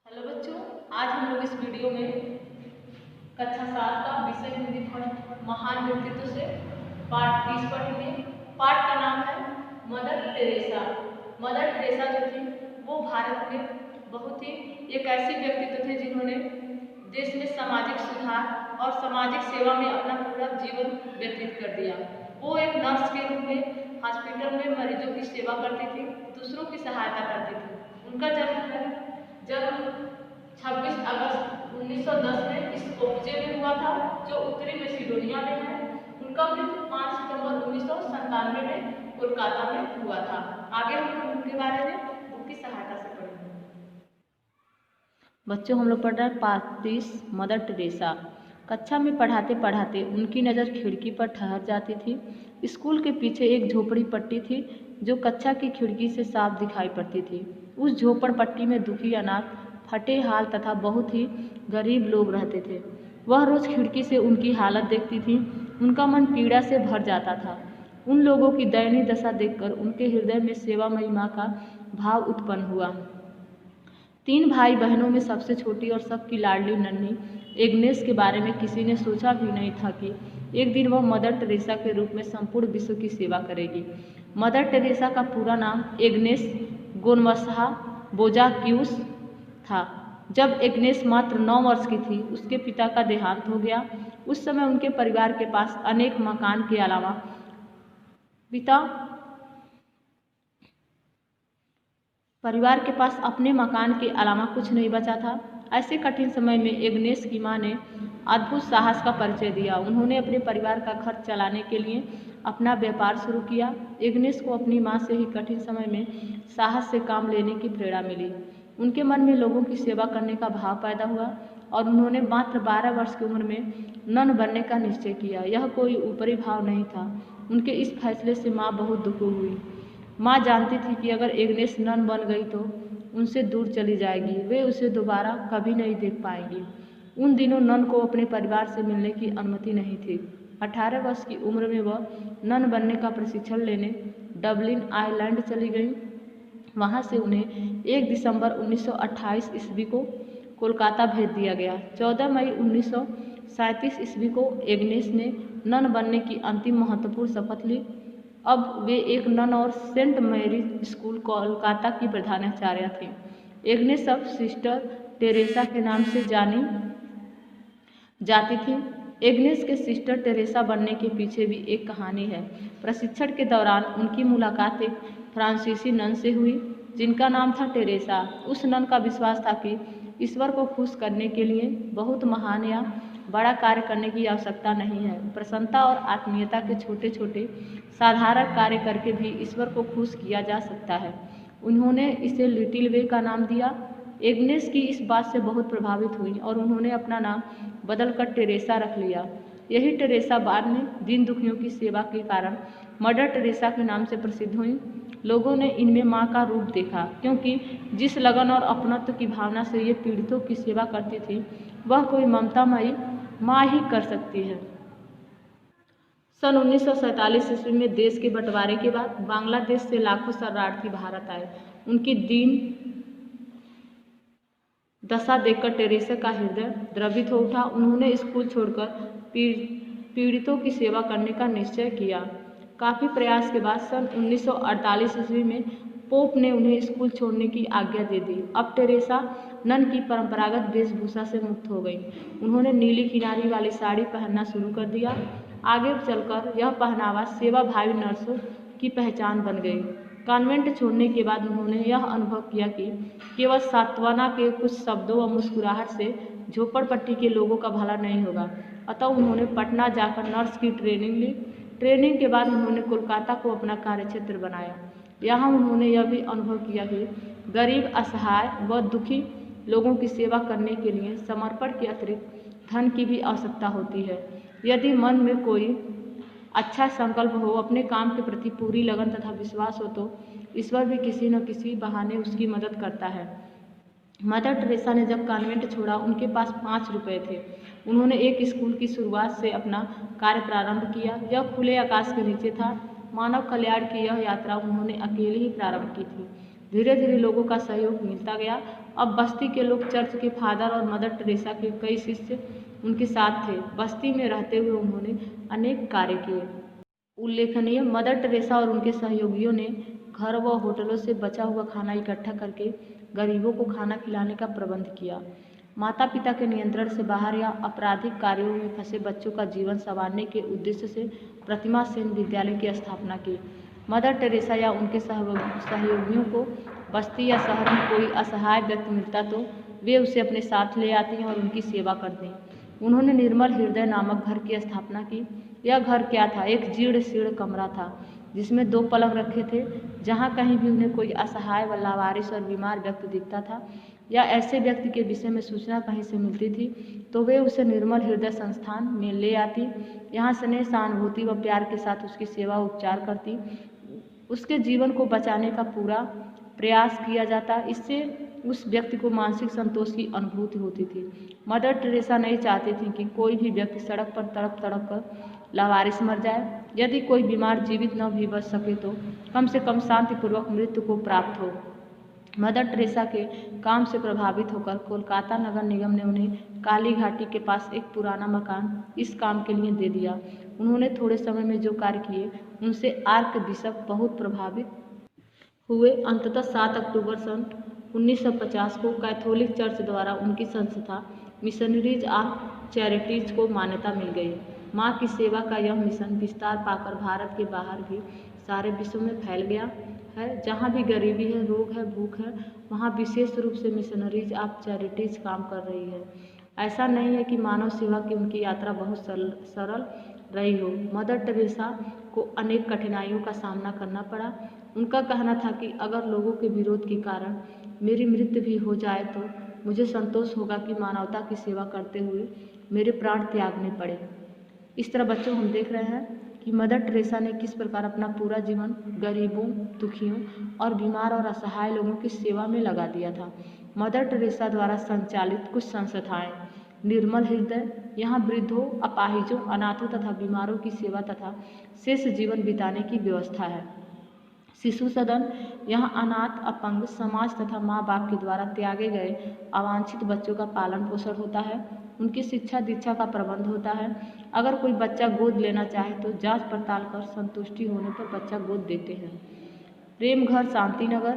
Hello बच्चों, आज हम लोग इस वीडियो में कक्षा 7 का विषय हिंदी फर्स्ट महान व्यक्तित्व से पाठ 30 पढ़ेंगे। पाठ का नाम है मदर टेरेसा। मदर टेरेसा जो थी वो भारत में बहुत ही एक ऐसी व्यक्तित्व थे जिन्होंने देश में सामाजिक सुधार और सामाजिक सेवा में अपना पूरा जीवन व्यतीत कर दिया। वो एक नर्स के रूप में हॉस्पिटल में मरीजों की सेवा करती थी, दूसरों की सहायता करती थी। उनका जन्म 26 अगस्त 1910 में इस ओब्जे में हुआ था जो उत्तरी मैसेडोनिया में है। उनका मृत्यु 5 सितंबर 1997 में कोलकाता में हुआ था। आगे हम उनके बारे में बुक की सहायता से पढ़ेंगे। बच्चों, हम लोग पढ़ रहे हैं पाठ 30 मदर टेरेसा। कक्षा में पढ़ाते पढ़ाते उनकी नज़र खिड़की पर ठहर जाती थी। स्कूल के पीछे एक झोपड़ी पट्टी थी जो कक्षा की खिड़की से साफ दिखाई पड़ती थी। उस झोपड़पट्टी में दुखी अनाथ, फटे हाल तथा बहुत ही गरीब लोग रहते थे। वह रोज खिड़की से उनकी हालत देखती थी। उनका मन पीड़ा से भर जाता था। उन लोगों की दयनीय दशा देखकर उनके हृदय में सेवामयी माँ का भाव उत्पन्न हुआ। 3 भाई बहनों में सबसे छोटी और सबकी लाडली नन्ही एग्नेस के बारे में किसी ने सोचा भी नहीं था कि एक दिन वह मदर टेरेसा के रूप में संपूर्ण विश्व की सेवा करेगी। मदर टेरेसा का पूरा नाम एग्नेस गोनवस्हा बोजाक्यूस था। जब एग्नेस मात्र 9 वर्ष की थी, उसके पिता का देहांत हो गया। उस समय उनके परिवार के पास अनेक मकान के अलावा अपने मकान के अलावा कुछ नहीं बचा था। ऐसे कठिन समय में एग्नेस की मां ने अद्भुत साहस का परिचय दिया। उन्होंने अपने परिवार का खर्च चलाने के लिए अपना व्यापार शुरू किया। एग्नेस को अपनी मां से ही कठिन समय में साहस से काम लेने की प्रेरणा मिली। उनके मन में लोगों की सेवा करने का भाव पैदा हुआ और उन्होंने मात्र 12 वर्ष की उम्र में नन बनने का निश्चय किया। यह कोई ऊपरी भाव नहीं था। उनके इस फैसले से माँ बहुत दुखी हुई। माँ जानती थी कि अगर एग्नेस नन बन गई तो उनसे दूर चली जाएगी, वे उसे दोबारा कभी नहीं देख पाएंगी। उन दिनों नन को अपने परिवार से मिलने की अनुमति नहीं थी। 18 वर्ष की उम्र में वह नन बनने का प्रशिक्षण लेने डबलिन आयरलैंड चली गई। वहां से उन्हें 1 दिसंबर 1928 ईस्वी को कोलकाता भेज दिया गया। 14 मई 1937 ईस्वी को एग्नेस ने नन बनने की अंतिम महत्वपूर्ण शपथ ली। अब वे एक नन और सेंट मैरीज स्कूल कोलकाता की प्रधानाचार्य थी। एग्नेस अब सिस्टर टेरेसा के नाम से जानी जाती थी। एग्नेस के सिस्टर टेरेसा बनने के पीछे भी एक कहानी है। प्रशिक्षण के दौरान उनकी मुलाकात एक फ्रांसीसी नन से हुई जिनका नाम था टेरेसा। उस नन का विश्वास था कि ईश्वर को खुश करने के लिए बहुत महान या बड़ा कार्य करने की आवश्यकता नहीं है। प्रसन्नता और आत्मीयता के छोटे छोटे साधारण कार्य करके भी ईश्वर को खुश किया जा सकता है। उन्होंने इसे लिटिल वे का नाम दिया। एग्नेस की इस बात से बहुत प्रभावित हुई और उन्होंने अपना नाम बदलकर टेरेसा रख लिया। यही टेरेसा बाद में दीन दुखियों की सेवा के कारण मदर टेरेसा के नाम से प्रसिद्ध हुई। लोगों ने इनमें माँ का रूप देखा, क्योंकि जिस लगन और अपनत्व की भावना से ये पीड़ितों की सेवा करती थी वह कोई ममतामयी माँ ही कर सकती है। सन 1947 ईस्वी में देश के बंटवारे के बाद बांग्लादेश से लाखों शरणार्थी भारत आए। उनकी दीन दशा देखकर टेरेसा का हृदय द्रवित हो उठा। उन्होंने स्कूल छोड़कर पीड़ितों की सेवा करने का निश्चय किया। काफ़ी प्रयास के बाद सन 1948 ईस्वी में पोप ने उन्हें स्कूल छोड़ने की आज्ञा दे दी। अब टेरेसा नन की परंपरागत वेशभूषा से मुक्त हो गई। उन्होंने नीली किनारी वाली साड़ी पहनना शुरू कर दिया। आगे चलकर यह पहनावा सेवाभावी नर्सों की पहचान बन गई। कॉन्वेंट छोड़ने के बाद उन्होंने यह अनुभव किया कि केवल सांत्वना के कुछ शब्दों व मुस्कुराहट से झोपड़पट्टी के लोगों का भला नहीं होगा। अतः उन्होंने पटना जाकर नर्स की ट्रेनिंग ली। ट्रेनिंग के बाद उन्होंने कोलकाता को अपना कार्यक्षेत्र बनाया। यहाँ उन्होंने यह भी अनुभव किया कि गरीब, असहाय व दुखी लोगों की सेवा करने के लिए समर्पण के अतिरिक्त धन की भी आवश्यकता होती है। यदि मन में कोई अच्छा संकल्प हो, अपने काम के प्रति पूरी लगन तथा विश्वास हो तो ईश्वर भी किसी न किसी बहाने उसकी मदद करता है। मदर टेरेसा ने जब कॉन्वेंट छोड़ा उनके पास 5 रुपये थे। उन्होंने एक स्कूल की शुरुआत से अपना कार्य प्रारंभ किया। यह खुले आकाश के नीचे था। मानव कल्याण की यह यात्रा उन्होंने अकेले ही प्रारंभ की थी। धीरे धीरे लोगों का सहयोग मिलता गया। अब बस्ती के लोग चर्च के फादर और मदर टेरेसा के कई शिष्य उनके साथ थे। बस्ती में रहते हुए उन्होंने अनेक कार्य किए। उल्लेखनीय, मदर टेरेसा और उनके सहयोगियों ने घर व होटलों से बचा हुआ खाना इकट्ठा करके गरीबों को खाना खिलाने का प्रबंध किया। माता पिता के नियंत्रण से बाहर या आपराधिक कार्यों में फंसे बच्चों का जीवन संवारने के उद्देश्य से प्रतिमा सेन विद्यालय की स्थापना की। मदर टेरेसा या उनके सहयोगियों को बस्ती या शहर में कोई असहाय व्यक्ति मिलता तो वे उसे अपने साथ ले आती हैं और उनकी सेवा करती हैं। उन्होंने निर्मल हृदय नामक घर की स्थापना की। यह घर क्या था? एक जीर्ण शीर्ण कमरा था जिसमें 2 पलंग रखे थे। जहाँ कहीं भी उन्हें कोई असहाय व लावारिस और बीमार व्यक्ति दिखता था या ऐसे व्यक्ति के विषय में सूचना कहीं से मिलती थी तो वे उसे निर्मल हृदय संस्थान में ले आती। यहाँ स्नेह, सहानुभूति व प्यार के साथ उसकी सेवा उपचार करती। उसके जीवन को बचाने का पूरा प्रयास किया जाता। इससे उस व्यक्ति को मानसिक संतोष की अनुभूति होती थी। मदर टेरेसा नहीं चाहती थी कि कोई भी व्यक्ति सड़क पर तड़प तड़प कर लावारिस मर जाए। यदि कोई बीमार जीवित न भी बच सके तो कम से कम शांतिपूर्वक मृत्यु को प्राप्त हो। मदर टेरेसा के काम से प्रभावित होकर कोलकाता नगर निगम ने उन्हें काली घाटी के पास एक पुराना मकान इस काम के लिए दे दिया। उन्होंने थोड़े समय में जो कार्य किए उनसे आर्क बिशप बहुत प्रभावित हुए। अंततः 7 अक्टूबर सन 1950 को कैथोलिक चर्च द्वारा उनकी संस्था मिशनरीज ऑफ चैरिटीज को मान्यता मिल गई। माँ की सेवा का यह मिशन विस्तार पाकर भारत के बाहर भी सारे विश्व में फैल गया है। जहाँ भी गरीबी है, रोग है, भूख है, वहाँ विशेष रूप से मिशनरीज ऑफ चैरिटीज काम कर रही है। ऐसा नहीं है कि मानव सेवा की उनकी यात्रा बहुत सरल रही हो। मदर टेरेसा को अनेक कठिनाइयों का सामना करना पड़ा। उनका कहना था कि अगर लोगों के विरोध के कारण मेरी मृत्यु भी हो जाए तो मुझे संतोष होगा कि मानवता की सेवा करते हुए मेरे प्राण त्यागने पड़े। इस तरह बच्चों हम देख रहे हैं कि मदर टेरेसा ने किस प्रकार अपना पूरा जीवन गरीबों, दुखियों और बीमार और असहाय लोगों की सेवा में लगा दिया था। मदर टेरेसा द्वारा संचालित कुछ संस्थाएं निर्मल हृदय, यहाँ वृद्धों, अपाहिजों, अनाथों तथा बीमारों की सेवा तथा शेष जीवन बिताने की व्यवस्था है। शिशु सदन, यहाँ अनाथ, अपंग, समाज तथा माँ बाप के द्वारा त्यागे गए अवांछित बच्चों का पालन पोषण होता है। उनकी शिक्षा दीक्षा का प्रबंध होता है। अगर कोई बच्चा गोद लेना चाहे तो जांच पड़ताल कर संतुष्टि होने पर बच्चा गोद देते हैं। प्रेम घर शांति नगर,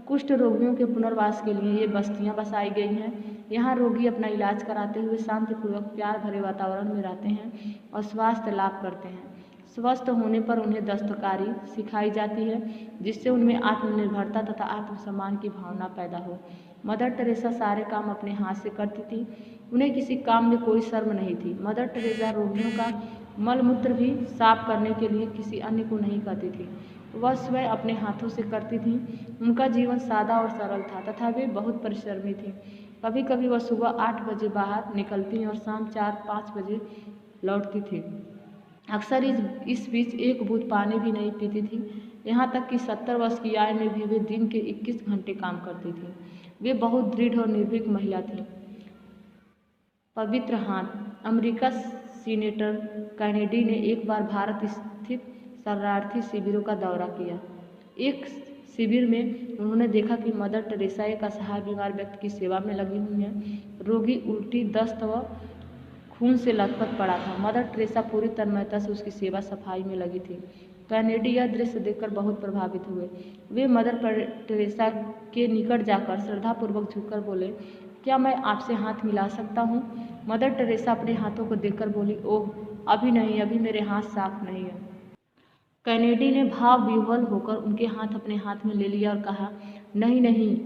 कुष्ठ रोगियों के पुनर्वास के लिए ये बस्तियां बसाई गई हैं। यहाँ रोगी अपना इलाज कराते हुए शांतिपूर्वक प्यार भरे वातावरण में रहते हैं और स्वास्थ्य लाभ करते हैं। स्वस्थ होने पर उन्हें दस्तकारी सिखाई जाती है जिससे उनमें आत्मनिर्भरता तथा आत्मसम्मान की भावना पैदा हो। मदर टेरेसा सारे काम अपने हाथ से करती थी। उन्हें किसी काम में कोई शर्म नहीं थी। मदर टेरेसा रोगियों का मलमूत्र भी साफ करने के लिए किसी अन्य को नहीं कहती थी, वह स्वयं अपने हाथों से करती थी। उनका जीवन सादा और सरल था तथा वे बहुत परिश्रमी थी। कभी कभी वह सुबह 8 बजे बाहर निकलती और शाम 4-5 बजे लौटती थी। अक्सर इस बीच एक बूंद पानी भी नहीं पीती थी। यहाँ तक कि 70 वर्ष की आयु में भी वे दिन के 21 घंटे काम करती थी। वे बहुत दृढ़ और निर्भीक महिला थी। पवित्र हाथ, अमेरिका सीनेटर कैनेडी ने एक बार भारत स्थित शरणार्थी शिविरों का दौरा किया। एक शिविर में उन्होंने देखा कि मदर टेरेसा एक असहाय बीमार व्यक्ति की सेवा में लगी हुई हैं। रोगी उल्टी, दस्त व खून से लथपथ पड़ा था। मदर टेरेसा पूरी तन्मयता से उसकी सेवा सफाई में लगी थी। कैनेडी यह दृश्य देखकर बहुत प्रभावित हुए। वे मदर टेरेसा के निकट जाकर श्रद्धापूर्वक झुककर बोले, क्या मैं आपसे हाथ मिला सकता हूँ? मदर टेरेसा अपने हाथों को देखकर बोली, ओह अभी नहीं, अभी मेरे हाथ साफ नहीं है। कैनेडी ने भाव विह्वल होकर उनके हाथ अपने हाथ में ले लिया और कहा, नहीं नहीं,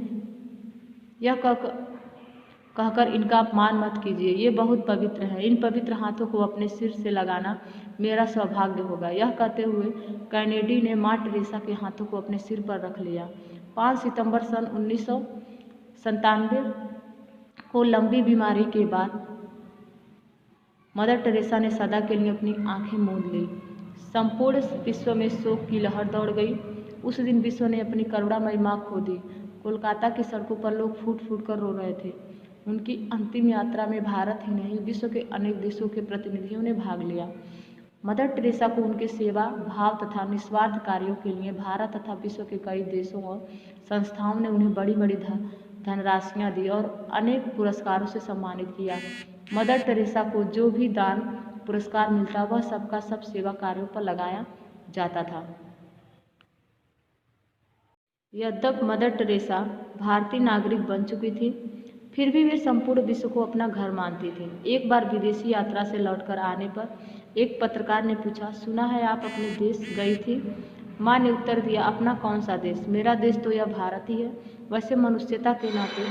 यह कहकर इनका अपमान मत कीजिए, ये बहुत पवित्र है। इन पवित्र हाथों को अपने सिर से लगाना मेरा सौभाग्य होगा। यह कहते हुए कैनेडी ने माँ टेरेसा के हाथों को अपने सिर पर रख लिया। 5 सितंबर सन 1997 को लंबी बीमारी के बाद मदर टेरेसा ने सदा के लिए अपनी आंखें मूंद ली। संपूर्ण विश्व में शोक की लहर दौड़ गई। उस दिन विश्व ने अपनी करुणामयी मां खो दी। कोलकाता की सड़कों पर लोग फूट फूट कर रो रहे थे। उनकी अंतिम यात्रा में भारत ही नहीं, विश्व के अनेक देशों के प्रतिनिधियों ने भाग लिया। मदर टेरेसा को उनके सेवा भाव तथा निस्वार्थ कार्यों के लिए भारत तथा विश्व के कई देशों और संस्थाओं ने उन्हें बड़ी बड़ी धनराशियाँ दी और अनेक पुरस्कारों से सम्मानित किया। मदर टेरेसा को जो भी दान पुरस्कार मिलता वह सबका सब सेवा कार्यों पर लगाया जाता था। यद्यपि मदर टेरेसा भारतीय नागरिक बन चुकी थी, फिर भी वे संपूर्ण विश्व को अपना घर मानती थी। एक बार विदेशी यात्रा से लौटकर आने पर एक पत्रकार ने पूछा, सुना है आप अपने देश गई थी? माँ ने उत्तर दिया, अपना कौन सा देश, मेरा देश तो यह भारत ही है। वैसे मनुष्यता के नाते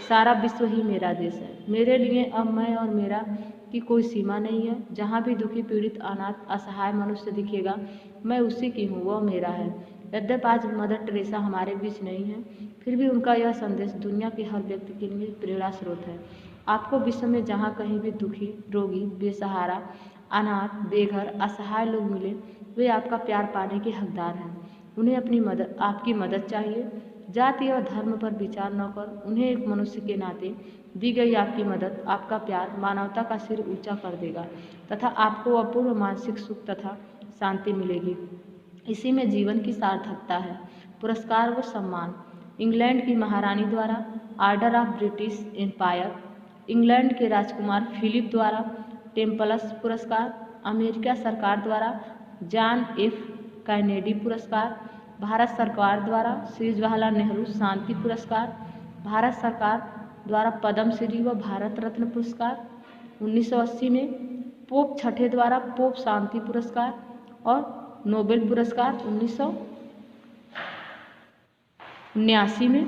सारा विश्व ही मेरा देश है। मेरे लिए अब मैं और मेरा की कोई सीमा नहीं है। जहाँ भी दुखी पीड़ित अनाथ असहाय मनुष्य दिखेगा मैं उसी की हूँ, वह मेरा है। यद्यपि आज मदर टेरेसा हमारे बीच नहीं है, फिर भी उनका यह संदेश दुनिया के हर व्यक्ति के लिए प्रेरणा स्रोत है। आपको विश्व में जहाँ कहीं भी दुखी, रोगी, बेसहारा, अनाथ, बेघर, असहाय लोग मिले, वे आपका प्यार पाने के हकदार हैं। उन्हें अपनी मदद, आपकी मदद चाहिए। जाति और धर्म पर विचार न कर उन्हें एक मनुष्य के नाते दी गई आपकी मदद, आपका प्यार मानवता का सिर ऊंचा कर देगा तथा आपको अपूर्व मानसिक सुख तथा शांति मिलेगी। इसी में जीवन की सार्थकता है। पुरस्कार व सम्मान। इंग्लैंड की महारानी द्वारा order of British empire, England के राजकुमार फिलिप द्वारा टेम्पल्स पुरस्कार, अमेरिका सरकार द्वारा जॉन एफ कैनेडी पुरस्कार, भारत सरकार द्वारा श्री जवाहरलाल नेहरू शांति पुरस्कार, भारत सरकार द्वारा पद्मश्री व भारत रत्न पुरस्कार, 1980 में पोप छठे द्वारा पोप शांति पुरस्कार और नोबेल पुरस्कार 1979 में।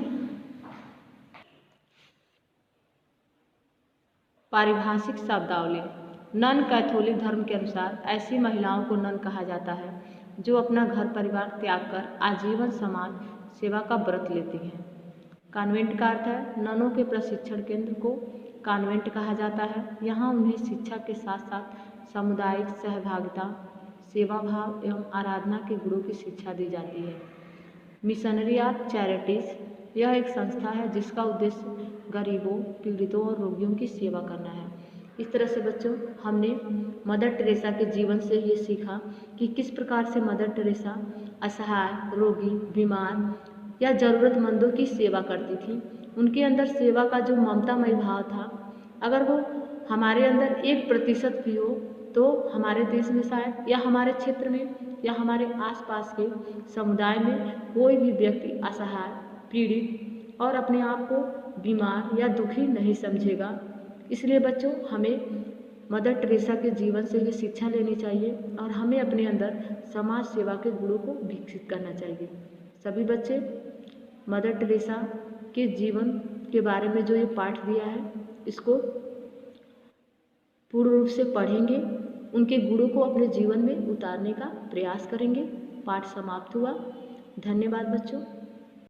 पारिभाषिक शब्दावली। नन कैथोलिक धर्म के अनुसार ऐसी महिलाओं को नन कहा जाता है जो अपना घर परिवार त्याग कर आजीवन समाज सेवा का व्रत लेती हैं। कॉन्वेंट का अर्थ है ननों के प्रशिक्षण केंद्र को कॉन्वेंट कहा जाता है। यहाँ उन्हें शिक्षा के साथ साथ सामुदायिक सहभागिता, सेवा भाव एवं आराधना के गुणों की शिक्षा दी जाती है। मिशनरी ऑफ चैरिटीज, यह एक संस्था है जिसका उद्देश्य गरीबों, पीड़ितों और रोगियों की सेवा करना है। इस तरह से बच्चों हमने मदर टेरेसा के जीवन से ये सीखा कि किस प्रकार से मदर टेरेसा असहाय, रोगी, बीमार या ज़रूरतमंदों की सेवा करती थी। उनके अंदर सेवा का जो ममतामय भाव था, अगर वो हमारे अंदर 1% भी हो तो हमारे देश में शायद या हमारे क्षेत्र में या हमारे आसपास के समुदाय में कोई भी व्यक्ति असहाय, पीड़ित और अपने आप को बीमार या दुखी नहीं समझेगा। इसलिए बच्चों हमें मदर टेरेसा के जीवन से ये शिक्षा लेनी चाहिए और हमें अपने अंदर समाज सेवा के गुणों को विकसित करना चाहिए। सभी बच्चे मदर टेरेसा के जीवन के बारे में जो ये पाठ दिया है इसको पूर्ण रूप से पढ़ेंगे, उनके गुणों को अपने जीवन में उतारने का प्रयास करेंगे। पाठ समाप्त हुआ। धन्यवाद बच्चों।